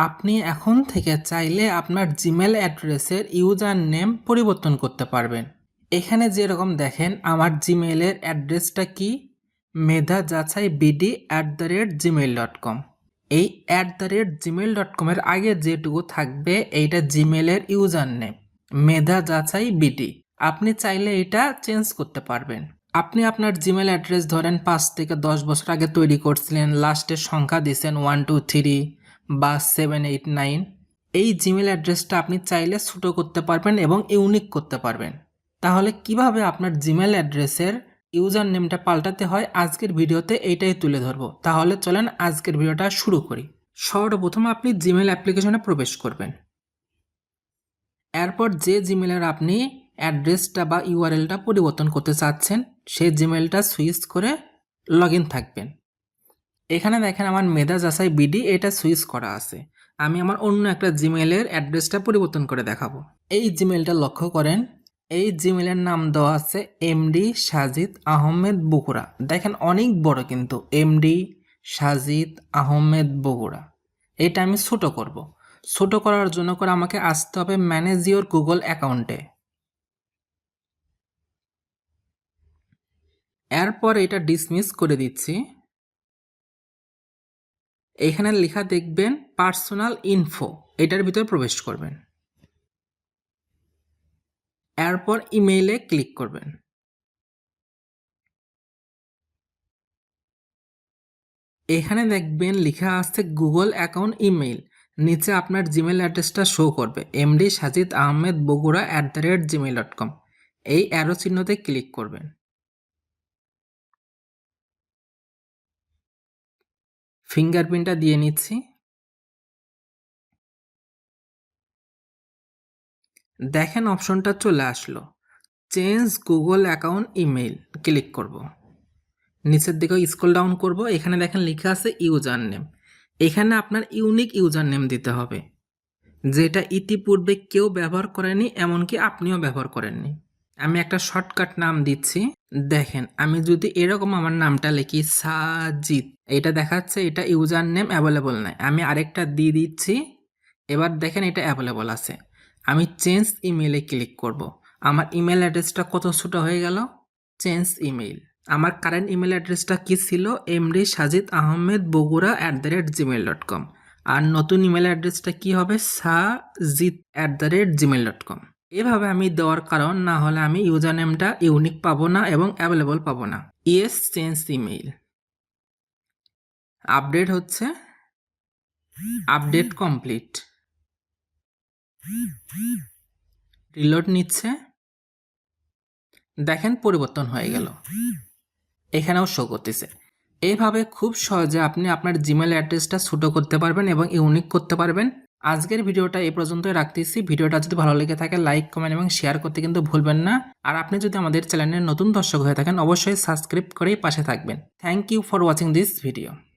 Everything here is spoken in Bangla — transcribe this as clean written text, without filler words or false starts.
আপনি এখন থেকে চাইলে আপনার জিমেল অ্যাড্রেসের ইউজার নেম পরিবর্তন করতে পারবেন। এখানে যেরকম দেখেন আমার জিমেলের অ্যাড্রেসটা কি, medhajachaibd@gmail.com। এই @gmail.com এর আগে যেটুকু থাকবে এইটা জিমেলের ইউজার নেম medhajachaibd। আপনি চাইলে এটা চেঞ্জ করতে পারবেন। আপনি আপনার জিমেল অ্যাড্রেস ধরেন 5 থেকে 10 বছর আগে তৈরি করছিলেন, লাস্টের সংখ্যা দিয়েছেন 1 2 3 বা 7 8 9। এই জিমেল অ্যাড্রেসটা আপনি চাইলে ছোটো করতে পারবেন এবং ইউনিক করতে পারবেন। তাহলে কিভাবে আপনার জিমেল অ্যাড্রেসের ইউজার নেমটা পাল্টাতে হয় আজকের ভিডিওতে এইটাই তুলে ধরবো। তাহলে চলেন আজকের ভিডিওটা শুরু করি। সর্বপ্রথম আপনি জিমেল অ্যাপ্লিকেশনে প্রবেশ করবেন। এরপর যে জিমেলের আপনি অ্যাড্রেসটা বা ইউআরএলটা পরিবর্তন করতে চাচ্ছেন সেই জিমেলটা সুইচ করে লগ ইন থাকবেন। এখানে দেখেন আমার medhajachaibd এটা সুইচ করা আছে। আমি আমার অন্য একটা জিমেলের অ্যাড্রেসটা পরিবর্তন করে দেখাবো। এই জিমেলটা লক্ষ্য করেন, এই জিমেলের নাম দেওয়া আছে এমডি সাজিদ আহমেদ বগুড়া। দেখেন অনেক বড়, কিন্তু এমডি সাজিদ আহমেদ বগুড়া। এটা আমি ছোট করব। ছোট করার জন্য আমাকে আসতে হবে ম্যানেজ ইওর গুগল অ্যাকাউন্টে। এরপর এটা ডিসমিস করে দিচ্ছি। এখানে লেখা দেখবেন পার্সোনাল ইনফো, এটার ভিতরে প্রবেশ করবেন। এরপর ইমেইলে ক্লিক করবেন। এখানে দেখবেন লেখা আছে গুগল অ্যাকাউন্ট ইমেইল। নিচে আপনার জিমেল অ্যাড্রেসটা শো করবে এমডি সাজিদ আহমেদ বগুড়া @gmail.com। এই অ্যারো চিহ্নতে ক্লিক করবেন। ফিঙ্গারপ্রিন্টটা দিয়ে নিচ্ছি। দেখেন অপশনটা চলে আসলো, change Google account email. Click করব। নিচের দিকে স্ক্রল ডাউন করব। এখানে দেখেন লেখা আছে ইউজার নেম। এখানে আপনার ইউনিক ইউজার নেম দিতে হবে, যেটা ইতিপূর্বে কেউ ব্যবহার করেনি, এমনকি আপনিও ব্যবহার করেননি। আমি একটা শর্টকাট নাম দিচ্ছি। দেখেন আমি যদি এরকম আমার নামটা লিখি সাজিদ, এটা দেখাচ্ছে এটা ইউজার নেম অ্যাভেলেবল নাই। আমি আরেকটা দিয়ে দিচ্ছি। এবার দেখেন এটা অ্যাভেলেবল আছে। আমি চেঞ্জ ইমেইলে ক্লিক করব। আমার ইমেল অ্যাড্রেসটা কত ছোট হয়ে গেল, চেঞ্জ ইমেইল। আমার কারেন্ট ইমেল অ্যাড্রেসটা কি ছিল, এমডি সাজিদ আহমেদ বগুড়া @gmail.com। আর নতুন ইমেল অ্যাড্রেসটা কি হবে, sajid@gmail.com। এভাবে আমি দেওয়ার কারণ, না হলে আমি ইউজার নেমটা ইউনিক পাবো না এবং অ্যাভেলেবল পাবো না। Yes, change email. আপডেট হচ্ছে, আপডেট কমপ্লিট। রিলোড নিচ্ছে। দেখেন পরিবর্তন হয়ে গেল, এখানেও শো করতেছে। এইভাবে খুব সহজে আপনি আপনার জিমেল অ্যাড্রেসটা ছোট করতে পারবেন এবং ইউনিক করতে পারবেন। আজকের ভিডিওটা এই পর্যন্তই রাখতেছি। ভিডিওটা যদি ভালো লেগে থাকে লাইক কমেন্ট এবং শেয়ার করতে কিন্তু ভুলবেন না। আর আপনি যদি আমাদের চ্যানেলের নতুন দর্শক হয়ে থাকেন অবশ্যই সাবস্ক্রাইব করেই পাশে থাকবেন। Thank you for watching this video.